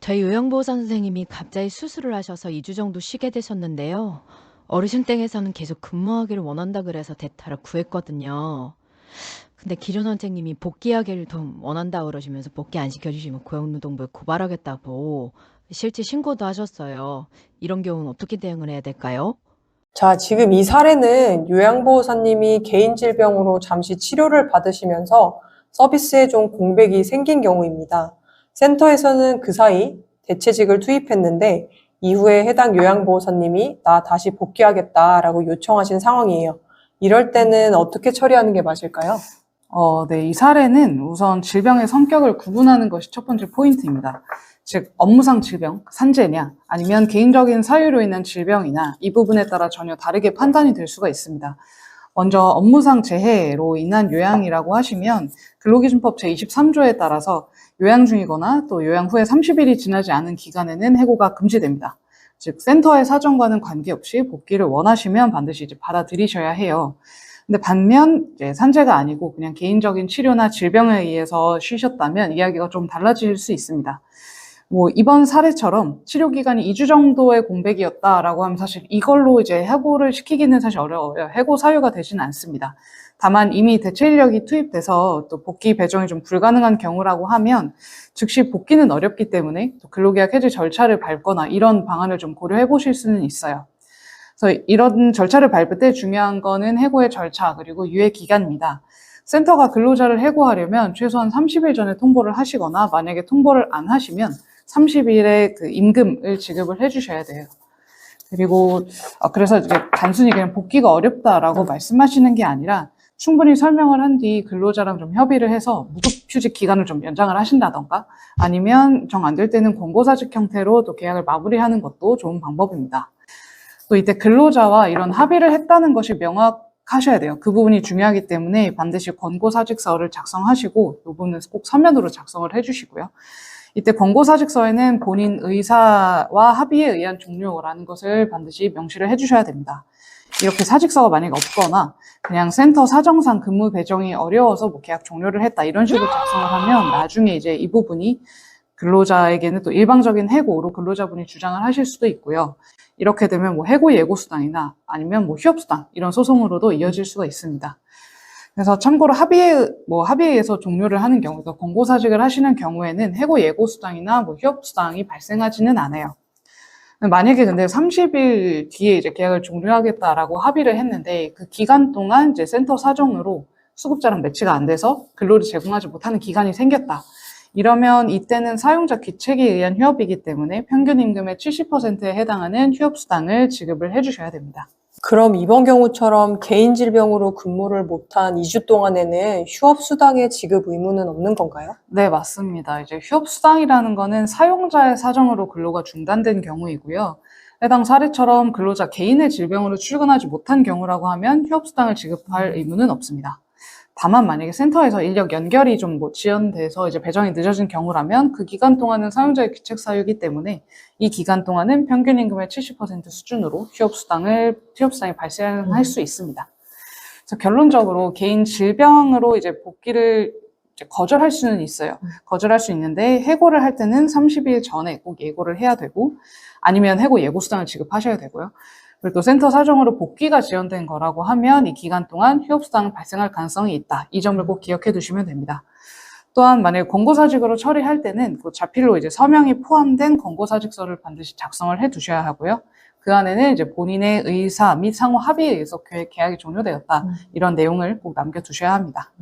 저희 요양보호사 선생님이 갑자기 수술을 하셔서 2주 정도 쉬게 되셨는데요. 어르신댁에서는 계속 근무하기를 원한다 그래서 대타를 구했거든요. 근데 기존 선생님이 복귀하기를 더 원한다 그러시면서 복귀 안 시켜주시면 고용노동부에 고발하겠다고 실제 신고도 하셨어요. 이런 경우는 어떻게 대응을 해야 될까요? 자, 지금 이 사례는 요양보호사님이 개인 질병으로 잠시 치료를 받으시면서 서비스에 좀 공백이 생긴 경우입니다. 센터에서는 그 사이 대체직을 투입했는데 이후에 해당 요양보호사님이 나 다시 복귀하겠다라고 요청하신 상황이에요. 이럴 때는 어떻게 처리하는 게 맞을까요? 네, 이 사례는 우선 질병의 성격을 구분하는 것이 첫 번째 포인트입니다. 즉, 업무상 질병, 산재냐, 아니면 개인적인 사유로 인한 질병이나 이 부분에 따라 전혀 다르게 판단이 될 수가 있습니다. 먼저 업무상 재해로 인한 요양이라고 하시면 근로기준법 제23조에 따라서 요양 중이거나 또 요양 후에 30일이 지나지 않은 기간에는 해고가 금지됩니다. 즉, 센터의 사정과는 관계없이 복귀를 원하시면 반드시 받아들이셔야 해요. 근데 반면 이제 산재가 아니고 그냥 개인적인 치료나 질병에 의해서 쉬셨다면 이야기가 좀 달라질 수 있습니다. 이번 사례처럼 치료 기간이 2주 정도의 공백이었다라고 하면 사실 이걸로 이제 해고를 시키기는 사실 어려워요. 해고 사유가 되지는 않습니다. 다만 이미 대체 인력이 투입돼서 또 복귀 배정이 좀 불가능한 경우라고 하면 즉시 복귀는 어렵기 때문에 또 근로계약 해지 절차를 밟거나 이런 방안을 좀 고려해 보실 수는 있어요. 그래서 이런 절차를 밟을 때 중요한 거는 해고의 절차 그리고 유예 기간입니다. 센터가 근로자를 해고하려면 최소한 30일 전에 통보를 하시거나 만약에 통보를 안 하시면 30일의 그 임금을 지급을 해주셔야 돼요. 그리고 그래서 이제 단순히 그냥 복귀가 어렵다라고 말씀하시는 게 아니라 충분히 설명을 한 뒤 근로자랑 좀 협의를 해서 무급휴직 기간을 좀 연장을 하신다던가 아니면 정 안 될 때는 권고사직 형태로 또 계약을 마무리하는 것도 좋은 방법입니다. 또 이때 근로자와 이런 합의를 했다는 것이 명확하셔야 돼요. 그 부분이 중요하기 때문에 반드시 권고사직서를 작성하시고 이 부분은 꼭 서면으로 작성을 해주시고요. 이때 권고사직서에는 본인 의사와 합의에 의한 종료라는 것을 반드시 명시를 해주셔야 됩니다. 이렇게 사직서가 만약에 없거나 그냥 센터 사정상 근무 배정이 어려워서 계약 종료를 했다 이런 식으로 작성을 하면 나중에 이제 이 부분이 근로자에게는 또 일방적인 해고로 근로자분이 주장을 하실 수도 있고요. 이렇게 되면 해고 예고수당이나 아니면 휴업수당 이런 소송으로도 이어질 수가 있습니다. 그래서 참고로 합의에 의해서 종료를 하는 경우, 그러니까 권고사직을 하시는 경우에는 해고 예고수당이나 휴업수당이 발생하지는 않아요. 만약에 근데 30일 뒤에 이제 계약을 종료하겠다라고 합의를 했는데 그 기간 동안 이제 센터 사정으로 수급자랑 매치가 안 돼서 근로를 제공하지 못하는 기간이 생겼다. 이러면 이때는 사용자 귀책에 의한 휴업이기 때문에 평균 임금의 70%에 해당하는 휴업수당을 지급을 해주셔야 됩니다. 그럼 이번 경우처럼 개인 질병으로 근무를 못한 2주 동안에는 휴업수당의 지급 의무는 없는 건가요? 네, 맞습니다. 이제 휴업수당이라는 거는 사용자의 사정으로 근로가 중단된 경우이고요. 해당 사례처럼 근로자 개인의 질병으로 출근하지 못한 경우라고 하면 휴업수당을 지급할 의무는 없습니다. 다만 만약에 센터에서 인력 연결이 좀 지연돼서 이제 배정이 늦어진 경우라면 그 기간 동안은 사용자의 귀책 사유이기 때문에 이 기간 동안은 평균 임금의 70% 수준으로 휴업수당이 발생할 수 있습니다. 그래서 결론적으로 개인 질병으로 이제 복귀를 이제 거절할 수는 있어요. 거절할 수 있는데 해고를 할 때는 30일 전에 꼭 예고를 해야 되고 아니면 해고 예고수당을 지급하셔야 되고요. 그리고 또 센터 사정으로 복귀가 지연된 거라고 하면 이 기간 동안 휴업수당 발생할 가능성이 있다. 이 점을 꼭 기억해 두시면 됩니다. 또한 만약에 권고사직으로 처리할 때는 그 자필로 이제 서명이 포함된 권고사직서를 반드시 작성을 해 두셔야 하고요. 그 안에는 이제 본인의 의사 및 상호 합의에 의해서 계약이 종료되었다. 이런 내용을 꼭 남겨 두셔야 합니다.